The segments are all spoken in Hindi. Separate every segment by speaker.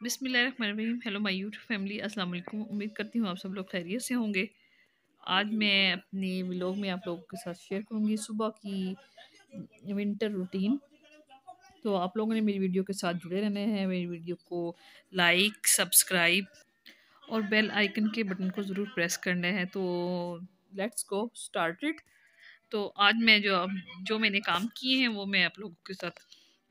Speaker 1: बिस्मिल्लाहिर्रहमानिर्रहीम। हेलो माय यूट्यूब फैमिली, अस्सलाम वालेकुम। उम्मीद करती हूँ आप सब लोग खैरियत से होंगे। आज मैं अपने व्लॉग में आप लोगों के साथ शेयर करूँगी सुबह की विंटर रूटीन। तो आप लोगों ने मेरी वीडियो के साथ जुड़े रहने हैं। मेरी वीडियो को लाइक, सब्सक्राइब और बेल आइकन के बटन को ज़रूर प्रेस करना है। तो लेट्स गो स्टार्टेड। तो आज मैं जो मैंने काम किए हैं वो मैं आप लोगों के साथ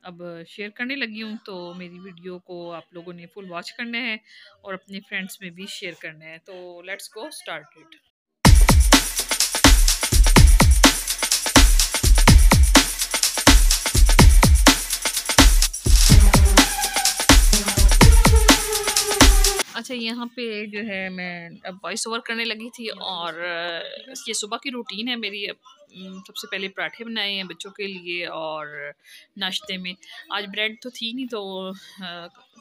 Speaker 1: अब शेयर करने लगी हूँ। तो मेरी वीडियो को आप लोगों ने फुल वॉच करना है और अपने फ्रेंड्स में भी शेयर करना है। तो लेट्स गो स्टार्टेड। अच्छा, यहाँ पे जो है मैं अब वॉइस ओवर करने लगी थी और ये सुबह की रूटीन है मेरी। सबसे पहले पराठे बनाए हैं बच्चों के लिए और नाश्ते में आज ब्रेड तो थी नहीं, तो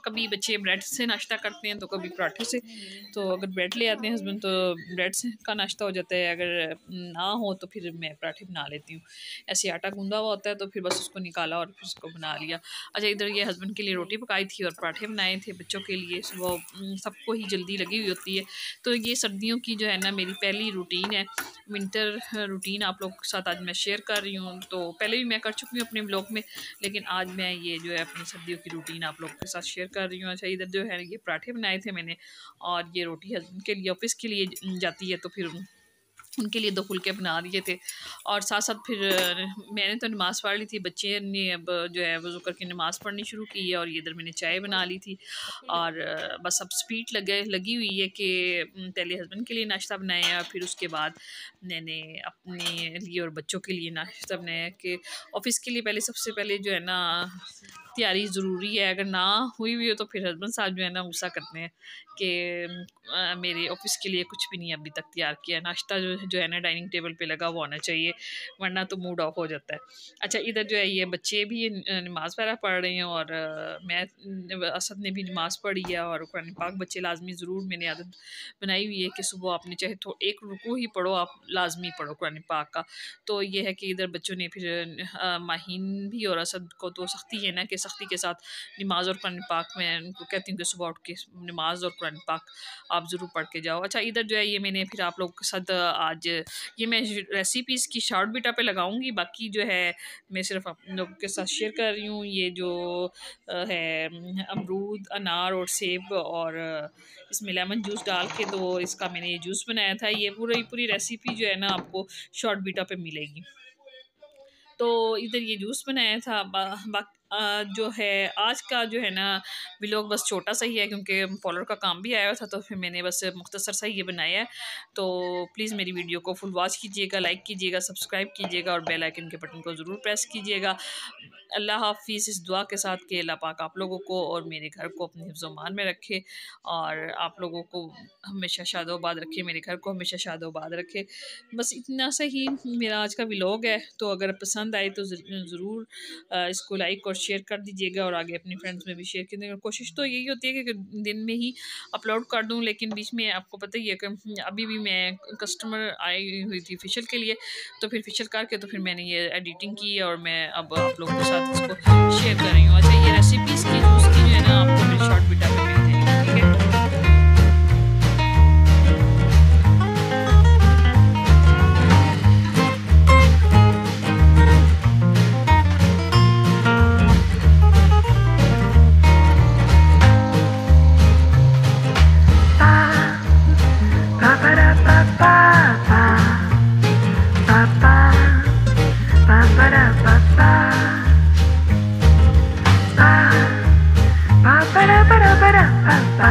Speaker 1: कभी बच्चे ब्रेड से नाश्ता करते हैं तो कभी पराठे से। तो अगर ब्रेड ले आते हैं हस्बैंड तो ब्रेड से का नाश्ता हो जाता है, अगर ना हो तो फिर मैं पराठे बना लेती हूँ। ऐसे आटा गूंदा हुआ होता है तो फिर बस उसको निकाला और फिर उसको बना लिया। अच्छा, इधर ये हस्बैंड के लिए रोटी पकाई थी और पराठे बनाए थे बच्चों के लिए। सुबह सबको ही जल्दी लगी हुई होती है। तो ये सर्दियों की जो है ना मेरी पहली रूटीन है, विंटर रूटीन आप लोगों के साथ आज मैं शेयर कर रही हूँ। तो पहले भी मैं कर चुकी हूँ अपने ब्लॉग में, लेकिन आज मैं ये जो है अपनी सर्दियों की रूटीन आप लोगों के साथ शेयर कर रही हूँ। अच्छा, इधर जो है ये पराठे बनाए थे मैंने और ये रोटी हस्बैंड के लिए ऑफिस के लिए जाती है तो फिर उनके लिए 2 फुलके बना दिए थे। और साथ साथ फिर मैंने तो नमाज़ पढ़ ली थी, बच्चे ने अब जो है वज़ू करके नमाज़ पढ़नी शुरू की है और ये इधर मैंने चाय बना ली थी। और बस अब स्पीड लगी हुई है कि पहले हस्बैंड के लिए नाश्ता बनाया और फिर उसके बाद मैंने अपने लिए और बच्चों के लिए नाश्ता बनाया कि ऑफ़िस के लिए पहले सबसे पहले जो है ना तैयारी ज़रूरी है। अगर ना हुई हुई हो तो फिर हस्बैंड साहब जो है ना गुस्सा करते हैं कि मेरे ऑफिस के लिए कुछ भी नहीं अभी तक तैयार किया। नाश्ता जो है ना डाइनिंग टेबल पे लगा हुआ होना चाहिए, वरना तो मूड ऑफ हो जाता है। अच्छा, इधर जो है ये बच्चे भी नमाज़ वगैरह पढ़ रहे हैं और मैं असद ने भी नमाज़ पढ़ी है। और कुरान पाक बच्चे लाजमी ज़रूर, मैंने आदत बनाई हुई है कि सुबह आपने चाहे तो एक रुकू ही पढ़ो, आप लाजमी पढ़ो कुरान पाक का। तो ये है कि इधर बच्चों ने फिर माहीन भी और असद को तो सख्ती है ना कि सख्ती के साथ नमाज और कुरान पाक में उनको कहती हूँ कि सुबह उठ के नमाज और कुरान पाक आप ज़रूर पढ़ के जाओ। अच्छा, इधर जो है ये मैंने फिर आप लोगों के साथ आज ये मैं रेसिपीज़ की शॉर्ट बीटा पे लगाऊंगी, बाकी जो है मैं सिर्फ आप लोगों के साथ शेयर कर रही हूँ। ये जो है अमरूद, अनार और सेब और इसमें लेमन जूस डाल के तो इसका मैंने ये जूस बनाया था। ये पूरी रेसिपी जो है ना आपको शॉर्ट बीटा पे मिलेगी। तो इधर ये जूस बनाया था। जो है आज का जो है ना व्लॉग बस छोटा सा ही है क्योंकि फॉलोअर का काम भी आया था, तो फिर मैंने बस मुख्तसर सा ये बनाया है। तो प्लीज़ मेरी वीडियो को फुल वॉच कीजिएगा, लाइक कीजिएगा, सब्सक्राइब कीजिएगा और बेल आइकन के बटन को ज़रूर प्रेस कीजिएगा। अल्लाह हाफिज़, इस दुआ के साथ कि अल्लाह पाक आप लोगों को और मेरे घर को अपने हिफ्ज़-ओ-मान में रखे और आप लोगों को हमेशा शादोबाद रखे, मेरे घर को हमेशा शादोबाद रखे। बस इतना सा ही मेरा आज का व्लॉग है। तो अगर पसंद आए तो ज़रूर इसको लाइक और शेयर कर दीजिएगा और आगे अपनी फ्रेंड्स में भी शेयर करने की कोशिश तो यही होती है कि दिन में ही अपलोड कर दूं, लेकिन बीच में आपको पता ही है कि अभी भी मैं कस्टमर आई हुई थी फेशियल के लिए, तो फिर फेशियल करके तो फिर मैंने ये एडिटिंग की और मैं अब आप लोगों के साथ इसको शेयर कर रही हूँ। अच्छा, ये रेसिपीज़ की उसकी जो है ना आपको मेरी शॉर्ट वीडियो में मिल जाएगी, ठीक है।
Speaker 2: Ba ba da ba da ba da ba ba.